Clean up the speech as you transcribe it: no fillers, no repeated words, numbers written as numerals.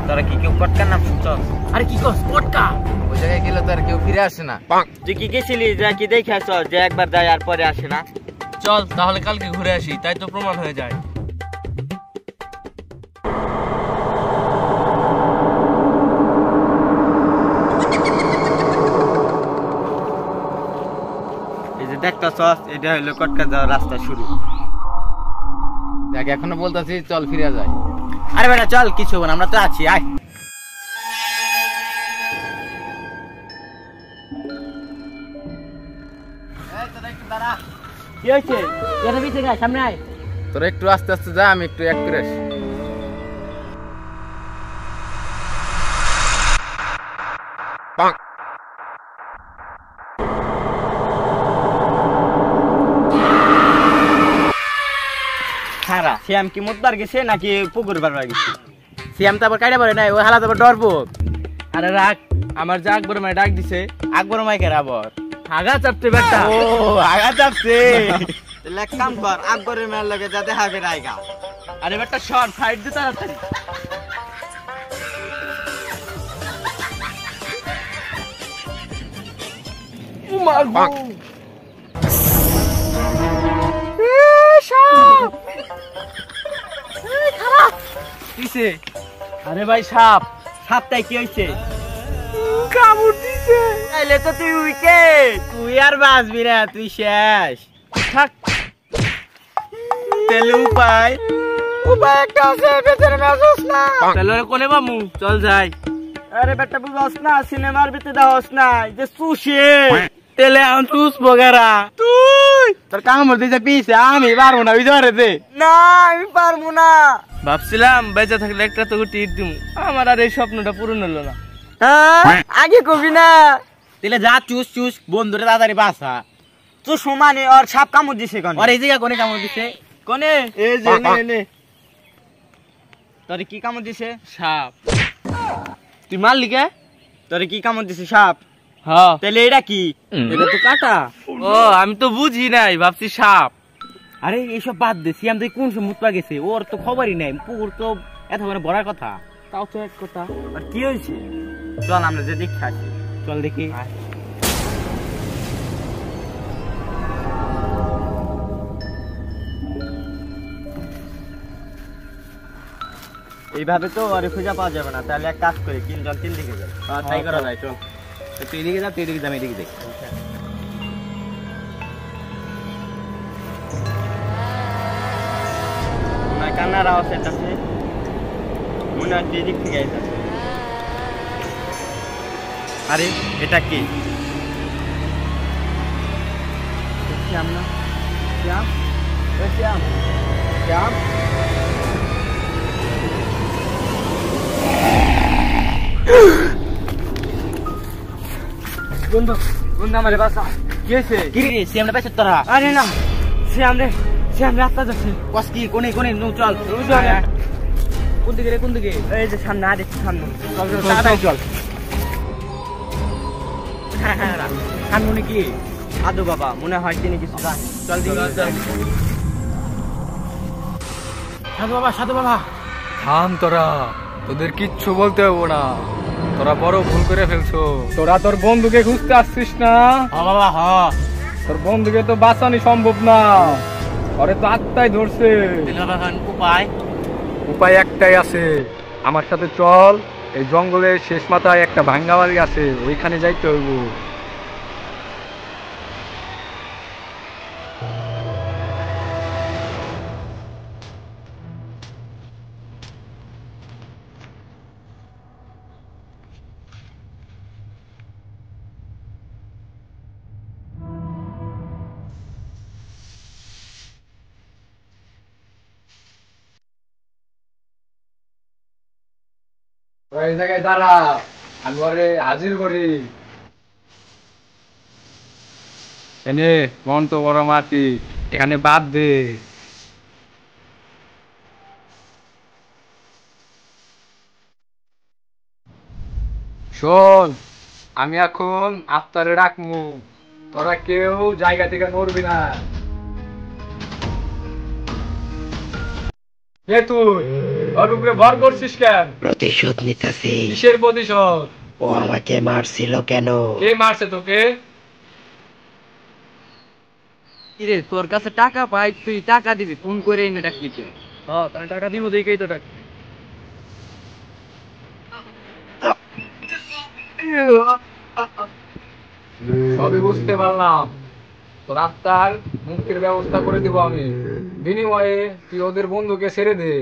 তোরা কি কেউ পটকার নাম শুনছ? আরে কি কস পটকা? ওই জায়গায় গেলে তো আর কেউ ফিরে আসে না। তুই কি গেছিলি যা কি দেখে আসছ যে একবার যায় আর পরে আসে না? চল তাহলে কালকে ঘুরে আসি, তাই তো প্রমাণ হয়ে যায়। এই যে দেখতাছস এটা হলো কটকা যাওয়ার রাস্তা শুরু। দেখ এখনো বলতাছি চল ফিরে যাই। আরে বেটা চল, কিছু হবে না, আমরা তো আছি, আয়। কি হয়েছে? কেন পিছে গায়, সামনে আয়। তোরা একটু আস্তে আস্তে যা, আমি একটু এক করে আসি। খারা শ্যাম কি মুতবার গেছে নাকি পুকুর বার গেছে? শ্যাম তো আবার কাইটা পারে নাই, ওই হালা তো আবার ডরবো। আরে রাখ, আমার যা আকবর মাই ডাক দিছে। আকবর মাইকের আবার আগা চাপতে বেটা। ও আগা চাপছে। তাহলে এক কাম কর, আকবরের মেয়ের লগে যাতে হবে রাইগা। আরে বেটা শর্ট ফাইট দে তাড়াতাড়ি। কিসে? আরে ভাই সাপ। সাপটাই কি হয়েছে? কামড় দিছে। তাইলে তো তুই উইকেট, তুই আর বাঁচবি না, তুই শেষ। থাক। তাহলে উপায় একটা আছে, বেচারে মেজাজ না। তাহলে কোনে বামু, চল যাই। আরে বেটা বুঝাস না, সিনেমার ভিতরে দেখাস না যে চুষে তেলে এখন চুষ বগেরা। তুই তোর কামড় দিছে পিছে, আমি পারবো না, বুঝতে দে না, আমি পারবো না। ভাবছিলাম বেঁচে থাকলে একটা তো টিট দিমু, আমার আর এই স্বপ্নটা পূরণ হলো না। আগে কবি না, তাহলে যা চুষ চুষ, বন্ধুরে তাড়াতাড়ি বাসা। তুই সমানে ওর সাপ কামড় দিছে কোন? ওর এই জায়গা কোনে কামড় দিছে? কোনে? এই যে নে। তোরে কি কামড় দিছে? সাপ। তুই মারলি কে? তোরে কি কামড় দিছে? সাপ। হ্যাঁ। তাহলে এটা কি? এটা তো কাটা। ও আমি তো বুঝি নাই, ভাবছি সাপ। আরে এইসব বাদ দে, সিয়াম তুই কোন সময় মুতপা গেছে, ওর তো খবরই নাই, পুকুর তো এত মানে ভরার কথা। তাও তো এক কথা। আর কি হয়েছে? চল আমরা যে দেখে আসি। চল দেখি। এইভাবে তো আর খুঁজে পাওয়া যাবে না, তাহলে এক কাজ করি, তিনজন তিন দিকে যাই। তাই করা যায়, চল। তুই এদিকে যা, তুই এদিকে যা, আমি এদিকে দেখ। কান্নার আওয়াজ আছে, মনে হচ্ছে এদিক থেকে আইতাছে। আরে এটা কি? শ্যাম না? শ্যাম, শ্যাম, শ্যাম। বন্ধু বন্ধু আমারে বাসা। কি হয়েছে? কি রে শ্যামটা পেছে তোরা? আরে না, শ্যাম রে রাস্তা যাচ্ছে। কস কি কোনে কোনে নু চল। কোন দিকে রে, কোন দিকে? এই যে সামনে, আর একটু সামনে চল, চল চল, তাড়াতাড়ি চল। চল। সামনে কি? সাধু বাবা মনে হয় তিনি কিছু জান। চল দিকে চল। সাধু বাবা, সাধু বাবা। থাম তোরা, তোদের কিচ্ছু বলতে হবে না, তোরা বড় ভুল করে ফেলছো। তোরা তোর বন্ধুকে খুঁজতে আসছিস না? হ বাবা হ। তোর বন্ধুকে তো বাঁচানো সম্ভব না, ওরে তো আত্মাই ধরছে। উপায়? উপায় একটাই আছে, আমার সাথে চল। এই জঙ্গলের শেষ মাথায় একটা ভাঙ্গা বাড়ি আছে, ওইখানে যাইতে হইব। ওই জায়গায় দাঁড়া, আমি ওরে হাজির করি। এনে মন তো বড় মাটি, এখানে বাদ দে। শোন, আমি এখন আত্মারে রাখমু, তোরা কেউ জায়গা থেকে নড়বি না। কে তুই ওর উপরে ভর করছিস কেন? প্রতিশোধ নিতেছি। কিসের প্রতিশোধ? ও আমাকে মারছিল কেন? কে মারছে তোকে? কিরে তোর কাছে টাকা পাই, তুই টাকা দিবি, ফোন করে এনে ডাকবি। হ্যাঁ তাহলে টাকা দিব দেখেই তো টাকা। সবই বুঝতে পারলাম, তোর আত্মার মুক্তির ব্যবস্থা করে দিব আমি, বিনিময়ে তুই ওদের বন্ধুকে ছেড়ে দে।